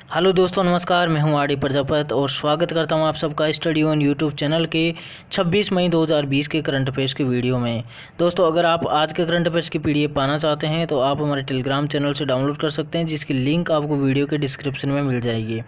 Hello दोस्तों, नमस्कार। मैं हूं आर डी प्रजापत और स्वागत करता हूं आप सबका स्टडी ऑन यूट्यूब चैनल के 26 मई 2020 के करंट अफेयर्स की वीडियो में। दोस्तों, अगर आप आज के करंट अफेयर्स की पीडीएफ पाना चाहते हैं तो आप हमारे टेलीग्राम चैनल से डाउनलोड कर सकते हैं, जिसकी लिंक आपको वीडियो के डिस्क्रिप्शन में मिल जाएगी।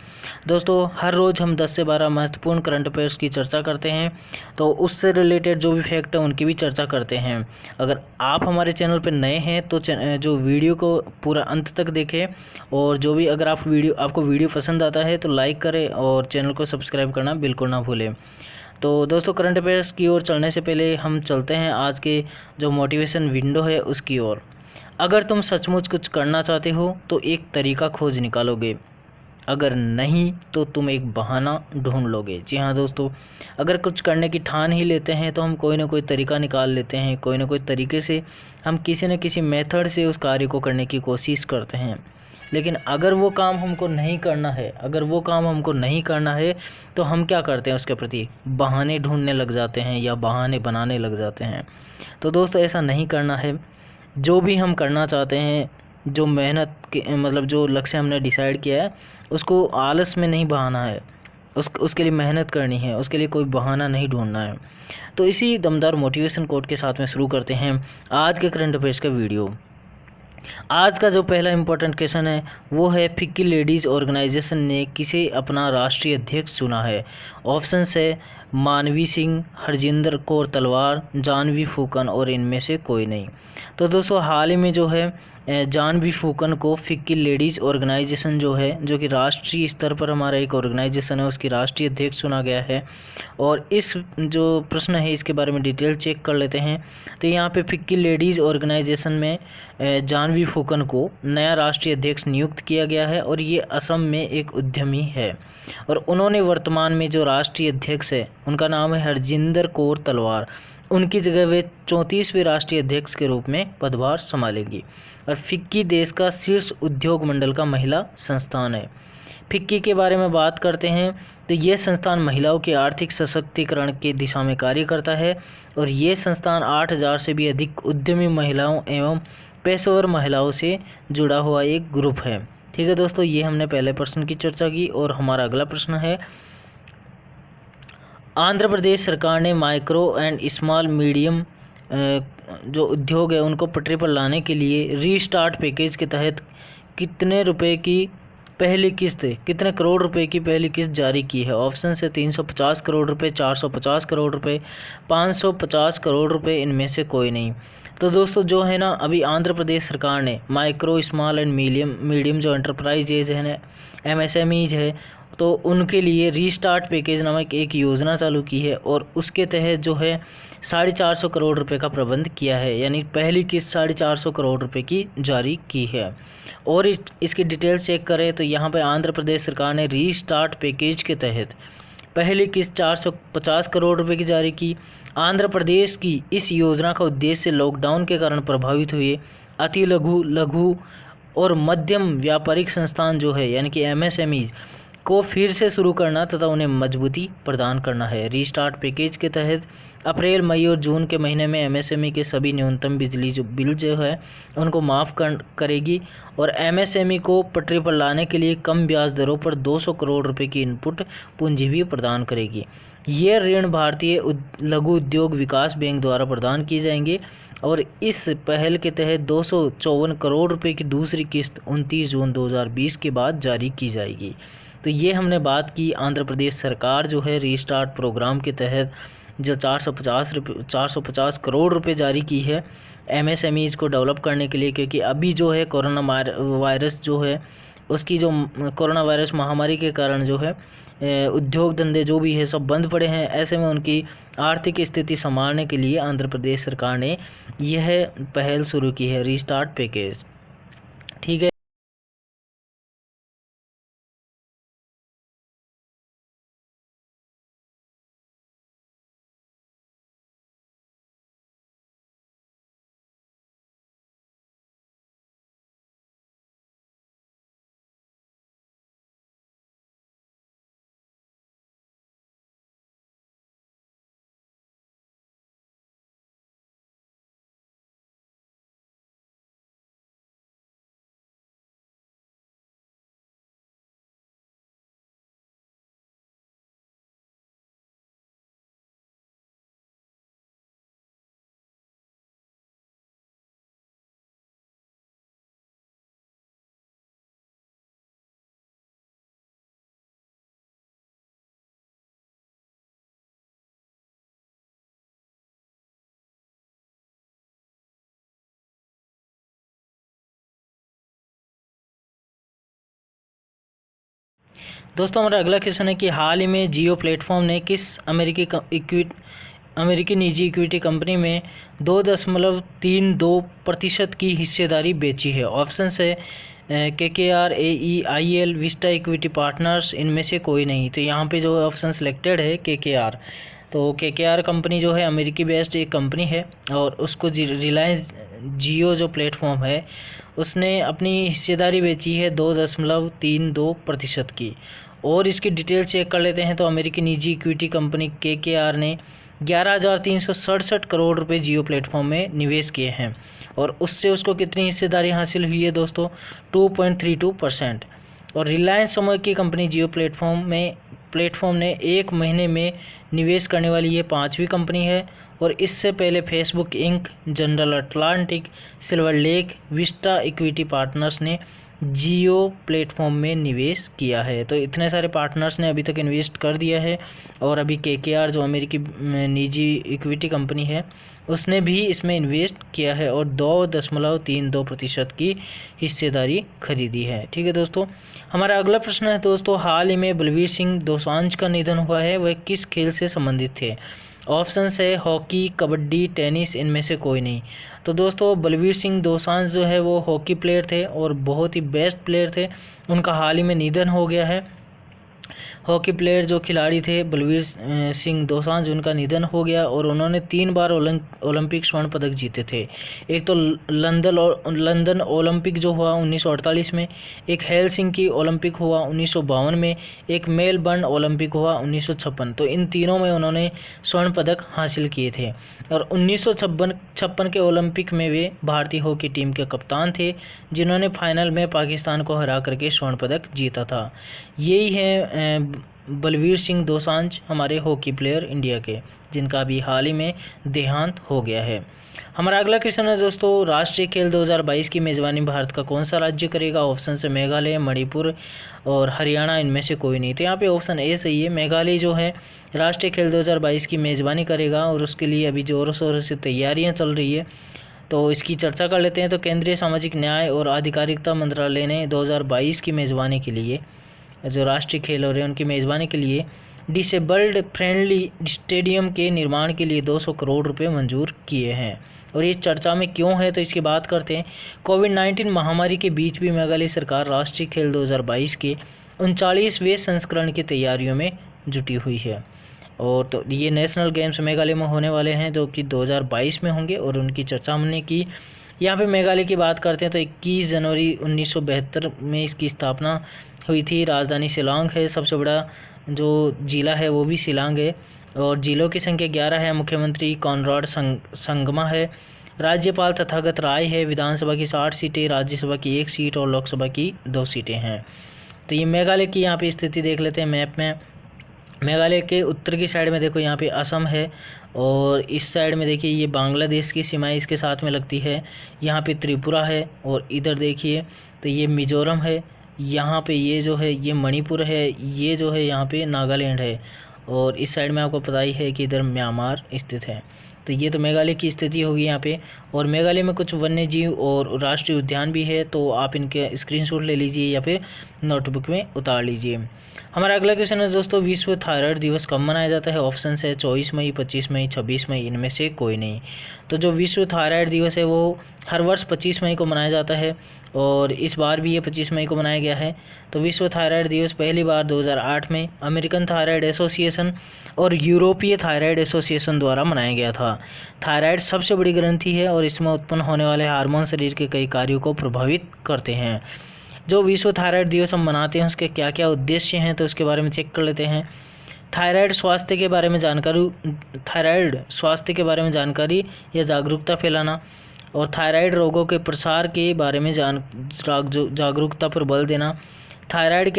दोस्तों, हर रोज़ हम 10 से 12 महत्वपूर्ण करंट अफेयर्स की चर्चा करते हैं, तो उससे रिलेटेड जो भी फैक्ट है उनकी भी चर्चा करते हैं। अगर आप हमारे चैनल पर नए हैं तो जो वीडियो को पूरा अंत तक देखें, और जो भी अगर आपको वीडियो पसंद आता है तो लाइक करें और चैनल को सब्सक्राइब करना बिल्कुल ना भूलें। तो दोस्तों, करंट अफेयर्स की ओर चलने से पहले हम चलते हैं आज के जो मोटिवेशन विंडो है उसकी ओर। अगर तुम सचमुच कुछ करना चाहते हो तो एक तरीका खोज निकालोगे, अगर नहीं तो तुम एक बहाना ढूंढ लोगे। जी हाँ दोस्तों, अगर कुछ करने की ठान ही लेते हैं तो हम कोई ना कोई तरीका निकाल लेते हैं, कोई ना कोई तरीके से हम किसी न किसी मेथड से उस कार्य को करने की कोशिश करते हैं। लेकिन अगर वो काम हमको नहीं करना है तो हम क्या करते हैं, उसके प्रति बहाने ढूंढने लग जाते हैं या बहाने बनाने लग जाते हैं। तो दोस्तों, ऐसा नहीं करना है। जो भी हम करना चाहते हैं, जो मेहनत के मतलब जो लक्ष्य हमने डिसाइड किया है, उसको आलस में नहीं बहाना है। उसके लिए मेहनत करनी है, उसके लिए कोई बहाना नहीं ढूंढना है। तो इसी दमदार मोटिवेशन कोट के साथ में शुरू करते हैं आज के करंट अफेयर्स का वीडियो। आज का जो पहला इम्पोर्टेंट क्वेश्चन है वो है, फिक्की लेडीज़ ऑर्गेनाइजेशन ने किसे अपना राष्ट्रीय अध्यक्ष चुना है। ऑप्शन है मानवी सिंह, हरजिंदर कौर तलवार, जानवी फूकन और इनमें से कोई नहीं। तो दोस्तों, हाल ही में जो है जानवी फूकन को फिक्की लेडीज़ ऑर्गेनाइजेशन जो है, जो कि राष्ट्रीय स्तर पर हमारा एक ऑर्गेनाइजेशन है, उसकी राष्ट्रीय अध्यक्ष चुना गया है। और इस जो प्रश्न है इसके बारे में डिटेल चेक कर लेते हैं। तो यहाँ पे फिक्की लेडीज़ ऑर्गेनाइजेशन में जानवी फूकन को नया राष्ट्रीय अध्यक्ष नियुक्त किया गया है, और ये असम में एक उद्यमी है। और उन्होंने वर्तमान में जो राष्ट्रीय अध्यक्ष है उनका नाम है हरजिंदर कौर तलवार। उनकी जगह वे 34वें राष्ट्रीय अध्यक्ष के रूप में पदभार संभालेंगी। और फिक्की देश का शीर्ष उद्योग मंडल का महिला संस्थान है। फिक्की के बारे में बात करते हैं तो ये संस्थान महिलाओं के आर्थिक सशक्तिकरण की दिशा में कार्य करता है, और ये संस्थान 8000 से भी अधिक उद्यमी महिलाओं एवं पेशेवर महिलाओं से जुड़ा हुआ एक ग्रुप है। ठीक है दोस्तों, ये हमने पहले प्रश्न की चर्चा की, और हमारा अगला प्रश्न है, आंध्र प्रदेश सरकार ने माइक्रो एंड स्मॉल मीडियम जो उद्योग है उनको पटरी पर लाने के लिए रीस्टार्ट पैकेज के तहत कितने करोड़ रुपए की पहली किस्त जारी की है। ऑप्शन से 350 करोड़ रुपए, 450 करोड़ रुपए, 550 करोड़ रुपए, इनमें से कोई नहीं। तो दोस्तों, जो है ना, अभी आंध्र प्रदेश सरकार ने माइक्रो स्मॉल एंड मीडियम जो एंटरप्राइजेज है ना, एमएसएमईज है, तो उनके लिए रीस्टार्ट पैकेज नामक एक योजना चालू की है, और उसके तहत जो है 450 करोड़ रुपए का प्रबंध किया है, यानी पहली किस्त 450 करोड़ रुपए की जारी की है। और इसकी डिटेल्स चेक करें तो यहाँ पे आंध्र प्रदेश सरकार ने रीस्टार्ट पैकेज के तहत पहली किस्त 450 करोड़ रुपए की जारी की। आंध्र प्रदेश की इस योजना का उद्देश्य लॉकडाउन के कारण प्रभावित हुए अति लघु लघु और मध्यम व्यापारिक संस्थान जो है, यानी कि एमएसएमई को फिर से शुरू करना तथा उन्हें मजबूती प्रदान करना है। रीस्टार्ट पैकेज के तहत अप्रैल, मई और जून के महीने में एमएसएमई के सभी न्यूनतम बिजली जो बिल जो है उनको माफ़ करेगी, और एमएसएमई को पटरी पर लाने के लिए कम ब्याज दरों पर 200 करोड़ रुपए की इनपुट पूंजी भी प्रदान करेगी। ये ऋण भारतीय लघु उद्योग विकास बैंक द्वारा प्रदान किए जाएंगे, और इस पहल के तहत 254 करोड़ रुपए की दूसरी किस्त 29 जून 2020 के बाद जारी की जाएगी। तो ये हमने बात की, आंध्र प्रदेश सरकार जो है रीस्टार्ट प्रोग्राम के तहत जो 450 करोड़ रुपए जारी की है एमएसएमईज को डेवलप करने के लिए, क्योंकि अभी जो है कोरोना वायरस जो है उसकी जो कोरोना वायरस महामारी के कारण जो है उद्योग धंधे जो भी है सब बंद पड़े हैं। ऐसे में उनकी आर्थिक स्थिति संभालने के लिए आंध्र प्रदेश सरकार ने यह पहल शुरू की है, रीस्टार्ट पैकेज। ठीक है। दोस्तों हमारा अगला क्वेश्चन है कि हाल ही में जियो प्लेटफॉर्म ने किस अमेरिकी निजी इक्विटी कंपनी में 2.32% की हिस्सेदारी बेची है। ऑप्शन है KKR, AEIL, Vista Equity partners, इनमें से कोई नहीं। तो यहाँ पे जो ऑप्शन सिलेक्टेड है KKR। तो KKR कंपनी जो है अमेरिकी बेस्ड एक कंपनी है और उसको रिलायंस जियो जो प्लेटफॉर्म है उसने अपनी हिस्सेदारी बेची है 2.32% की। और इसकी डिटेल चेक कर लेते हैं तो अमेरिकी निजी इक्विटी कंपनी KKR ने 11,367 करोड़ रुपए जियो प्लेटफॉर्म में निवेश किए हैं और उससे उसको कितनी हिस्सेदारी हासिल हुई है दोस्तों, 2.32%। और रिलायंस समूह की कंपनी जियो प्लेटफॉर्म ने एक महीने में निवेश करने वाली ये 5वीं कंपनी है। और इससे पहले Facebook Inc, General Atlantic, Silver Lake, Vista Equity Partners ने जियो प्लेटफॉर्म में निवेश किया है। तो इतने सारे पार्टनर्स ने अभी तक इन्वेस्ट कर दिया है और अभी KKR जो अमेरिकी निजी इक्विटी कंपनी है उसने भी इसमें इन्वेस्ट किया है और 2.32% की हिस्सेदारी खरीदी है। ठीक है दोस्तों, हमारा अगला प्रश्न है दोस्तों, हाल ही में बलवीर सिंह दोसांझ का निधन हुआ है, वह किस खेल से संबंधित थे। ऑप्शंस है हॉकी, कबड्डी, टेनिस, इनमें से कोई नहीं। तो दोस्तों बलवीर सिंह दोसांझ जो है वो हॉकी प्लेयर थे और बहुत ही बेस्ट प्लेयर थे। उनका हाल ही में निधन हो गया है। हॉकी प्लेयर जो खिलाड़ी थे बलवीर सिंह दोसांझ, उनका निधन हो गया और उन्होंने 3 बार ओलंपिक स्वर्ण पदक जीते थे। एक तो लंदन ओलंपिक जो हुआ 1948 में, एक हेलसिंकी ओलंपिक हुआ 1952 में, एक मेलबर्न ओलंपिक हुआ 1956। तो इन तीनों में उन्होंने स्वर्ण पदक हासिल किए थे और 1956 के ओलंपिक में वे भारतीय हॉकी टीम के कप्तान थे जिन्होंने फाइनल में पाकिस्तान को हरा करके स्वर्ण पदक जीता था। यही है बलवीर सिंह दोसांझ, हमारे हॉकी प्लेयर इंडिया के, जिनका अभी हाल ही में देहांत हो गया है। हमारा अगला क्वेश्चन है दोस्तों, राष्ट्रीय खेल 2022 की मेज़बानी भारत का कौन सा राज्य करेगा। ऑप्शन से मेघालय, मणिपुर और हरियाणा, इनमें से कोई नहीं। तो यहाँ पे ऑप्शन ए सही है, मेघालय जो है राष्ट्रीय खेल 2022 की मेज़बानी करेगा और उसके लिए अभी ज़ोरों शोरों से तैयारियाँ चल रही है। तो इसकी चर्चा कर लेते हैं। तो केंद्रीय सामाजिक न्याय और आधिकारिता मंत्रालय ने 2022 की मेज़बानी के लिए, जो राष्ट्रीय खेल हो रहे हैं उनकी मेज़बानी के लिए, डिसेबल्ड फ्रेंडली स्टेडियम के निर्माण के लिए 200 करोड़ रुपए मंजूर किए हैं। और ये चर्चा में क्यों है तो इसकी बात करते हैं। कोविड-19 महामारी के बीच भी मेघालय सरकार राष्ट्रीय खेल 2022 के 39वें संस्करण की तैयारियों में जुटी हुई है। और तो ये नेशनल गेम्स मेघालय में होने वाले हैं जो कि 2022 में होंगे और उनकी चर्चा हमने की। यहाँ पे मेघालय की बात करते हैं तो 21 जनवरी 1972 में इसकी स्थापना हुई थी। राजधानी शिलांग है, सबसे बड़ा जो जिला है वो भी शिलांग है और जिलों की संख्या 11 है। मुख्यमंत्री कॉनराड संगमा है। राज्यपाल तथागत राय है। विधानसभा की 60 सीटें, राज्यसभा की 1 सीट और लोकसभा की 2 सीटें हैं। तो ये मेघालय की यहाँ पे स्थिति देख लेते हैं मैप में। मेघालय के उत्तर की साइड में देखो यहाँ पे असम है और इस साइड में देखिए ये बांग्लादेश की सीमाएं इसके साथ में लगती है। यहाँ पे त्रिपुरा है और इधर देखिए तो ये मिजोरम है। यहाँ पे ये जो है ये मणिपुर है, ये जो है यहाँ पे नागालैंड है और इस साइड में आपको पता ही है कि इधर म्यांमार स्थित है। तो ये तो मेघालय की स्थिति होगी यहाँ पे। और मेघालय में कुछ वन्य जीव और राष्ट्रीय उद्यान भी है, तो आप इनके स्क्रीनशॉट ले लीजिए या फिर नोटबुक में उतार लीजिए। हमारा अगला क्वेश्चन है दोस्तों, विश्व थायराइड दिवस कब मनाया जाता है। ऑप्शन है 24 मई, 25 मई, 26 मई, इनमें से कोई नहीं। तो जो विश्व थायराइड दिवस है वो हर वर्ष 25 मई को मनाया जाता है और इस बार भी ये 25 मई को मनाया गया है। तो विश्व थायराइड दिवस पहली बार 2008 में अमेरिकन थायराइड एसोसिएशन और यूरोपीय थायराइड एसोसिएशन द्वारा मनाया गया था। थायराइड सबसे बड़ी ग्रंथि है और इसमें उत्पन्न होने वाले हार्मोन शरीर के कई कार्यों को प्रभावित करते हैं। जो विश्व थायराइड दिवस हम मनाते हैं उसके क्या क्या उद्देश्य हैं तो उसके बारे में चेक कर लेते हैं। थायराइड स्वास्थ्य के बारे में जानकारी या जागरूकता फैलाना और थायराइड रोगों के प्रसार के बारे में जागरूकता पर बल देना। थायराइड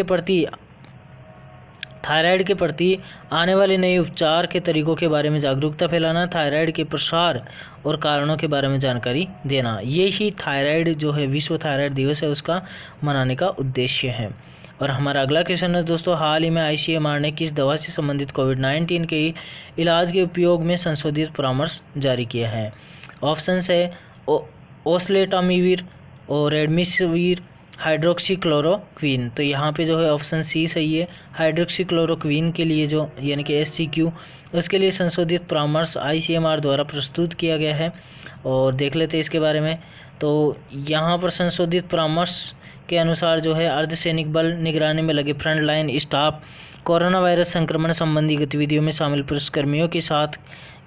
के प्रति आने वाले नए उपचार के तरीकों के बारे में जागरूकता फैलाना। थायराइड के प्रसार और कारणों के बारे में जानकारी देना। ये ही थायराइड जो है विश्व थायराइड दिवस है उसका मनाने का उद्देश्य है। और हमारा अगला क्वेश्चन है दोस्तों, हाल ही में ICMR ने किस दवा से संबंधित कोविड-19 के इलाज के उपयोग में संशोधित परामर्श जारी किया है। ऑप्शन है ओसलेटामिविर और रेमडेसिविर, हाइड्रोक्सीक्लोरोक्वीन। तो यहाँ पे जो है ऑप्शन सी सही है। हाइड्रोक्सीक्लोरोक्वीन के लिए जो यानी कि SCQ, उसके लिए संशोधित परामर्श ICMR द्वारा प्रस्तुत किया गया है। और देख लेते हैं इसके बारे में। तो यहाँ पर संशोधित परामर्श के अनुसार जो है अर्धसैनिक बल, निगरानी में लगे front line staff, corona virus संक्रमण संबंधी गतिविधियों में शामिल पुलिसकर्मियों के साथ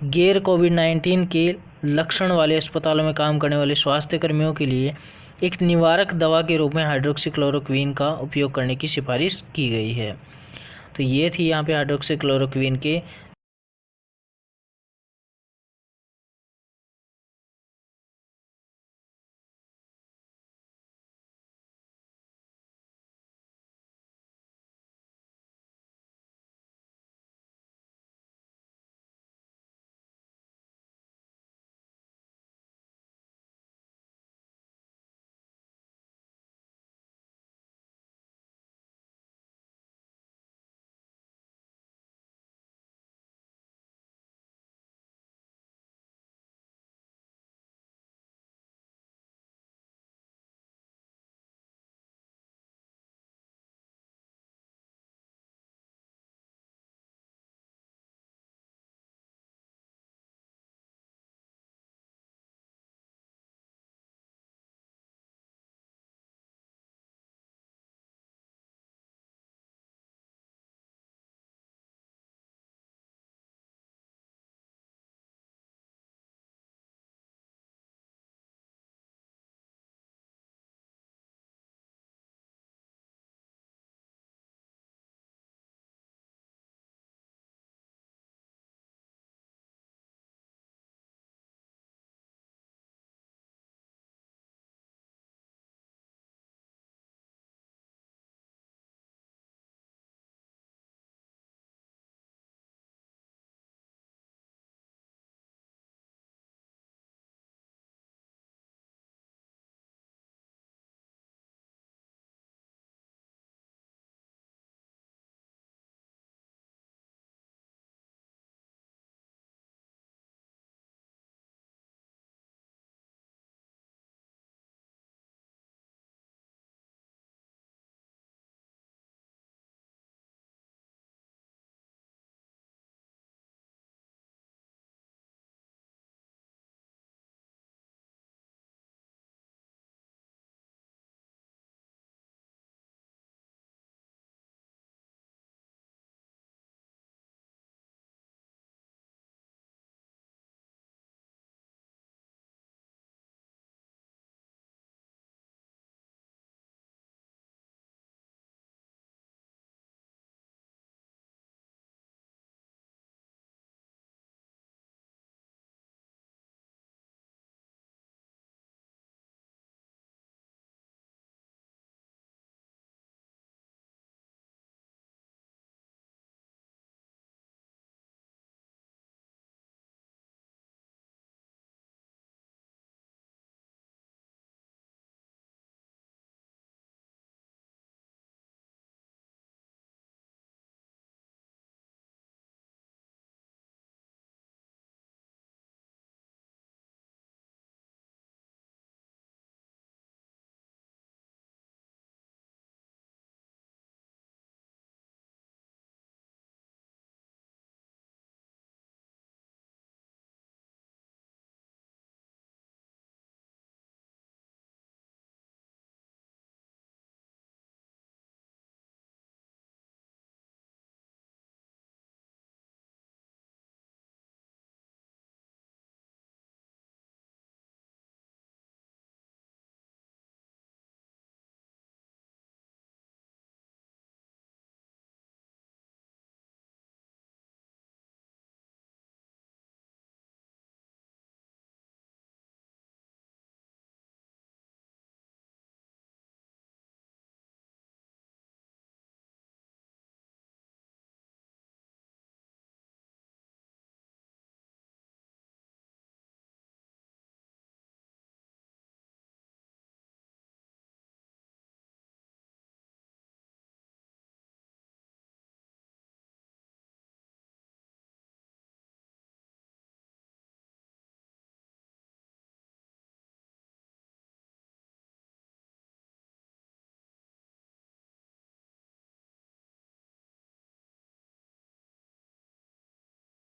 गैर कोविड-19 के लक्षण वाले अस्पतालों में काम करने वाले स्वास्थ्य कर्मियों के लिए एक निवारक दवा के रूप में हाइड्रोक्सीक्लोरोक्वीन का उपयोग करने की सिफारिश की गई है। तो ये थी यहाँ पे हाइड्रोक्सीक्लोरोक्वीन के